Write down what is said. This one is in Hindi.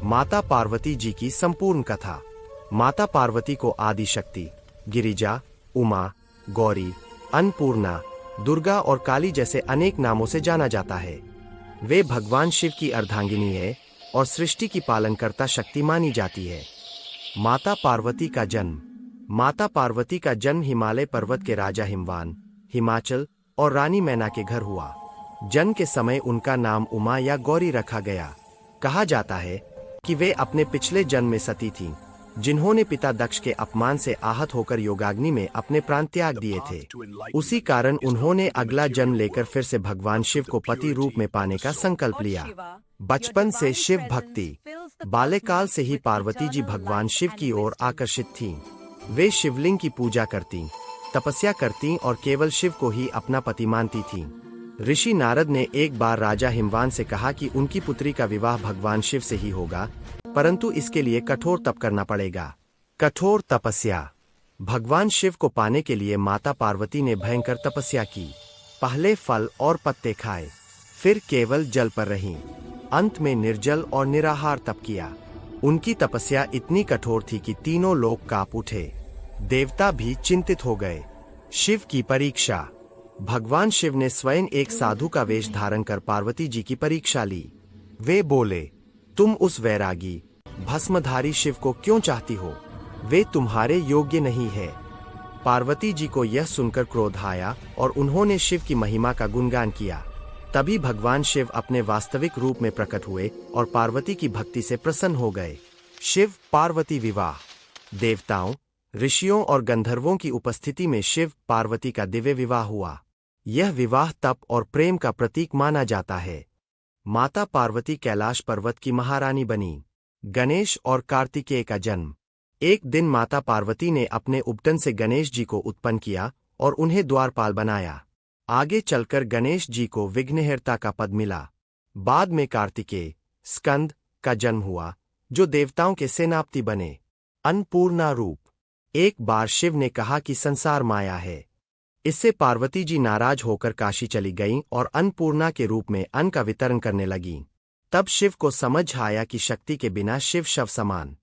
माता पार्वती जी की संपूर्ण कथा। माता पार्वती को आदि शक्ति, गिरिजा, उमा, गौरी, अन्नपूर्णा, दुर्गा और काली जैसे अनेक नामों से जाना जाता है। वे भगवान शिव की अर्धांगिनी है और सृष्टि की पालनकर्ता शक्ति मानी जाती है। माता पार्वती का जन्म। माता पार्वती का जन्म हिमालय पर्वत के राजा हिमवान, हिमाचल और रानी मैना के घर हुआ। जन्म के समय उनका नाम उमा या गौरी रखा गया। कहा जाता है कि वे अपने पिछले जन्म में सती थीं, जिन्होंने पिता दक्ष के अपमान से आहत होकर योगाग्नि में अपने प्राण त्याग दिए थे। उसी कारण उन्होंने अगला जन्म लेकर फिर से भगवान शिव को पति रूप में पाने का संकल्प लिया। बचपन से शिव भक्ति। बाल्यकाल से ही पार्वती जी भगवान शिव की ओर आकर्षित थीं। वे शिवलिंग की पूजा करतीं, तपस्या करतीं और केवल शिव को ही अपना पति मानती थीं। ऋषि नारद ने एक बार राजा हिमवान से कहा कि उनकी पुत्री का विवाह भगवान शिव से ही होगा, परंतु इसके लिए कठोर तप करना पड़ेगा। कठोर तपस्या। भगवान शिव को पाने के लिए माता पार्वती ने भयंकर तपस्या की। पहले फल और पत्ते खाए, फिर केवल जल पर रहीं, अंत में निर्जल और निराहार तप किया। उनकी तपस्या इतनी कठोर थी कि तीनों लोग कांप उठे। देवता भी चिंतित हो गए। शिव की परीक्षा। भगवान शिव ने स्वयं एक साधु का वेश धारण कर पार्वती जी की परीक्षा ली। वे बोले, तुम उस वैरागी, भस्मधारी शिव को क्यों चाहती हो? वे तुम्हारे योग्य नहीं है। पार्वती जी को यह सुनकर क्रोध आया और उन्होंने शिव की महिमा का गुणगान किया। तभी भगवान शिव अपने वास्तविक रूप में प्रकट हुए और पार्वती की भक्ति से प्रसन्न हो गए। शिव पार्वती विवाह। देवताओं, ऋषियों और गंधर्वों की उपस्थिति में शिव पार्वती का दिव्य विवाह हुआ। यह विवाह तप और प्रेम का प्रतीक माना जाता है। माता पार्वती कैलाश पर्वत की महारानी बनी। गणेश और कार्तिकेय का जन्म। एक दिन माता पार्वती ने अपने उपटन से गणेश जी को उत्पन्न किया और उन्हें द्वारपाल बनाया। आगे चलकर गणेश जी को विघ्नहर्ता का पद मिला। बाद में कार्तिकेय, स्कंद का जन्म हुआ, जो देवताओं के सेनापति बने। अन्नपूर्णा रूप। एक बार शिव ने कहा कि संसार माया है। इससे पार्वती जी नाराज होकर काशी चली गईं और अन्नपूर्णा के रूप में अन्न का वितरण करने लगीं। तब शिव को समझ आया कि शक्ति के बिना शिव शव समान।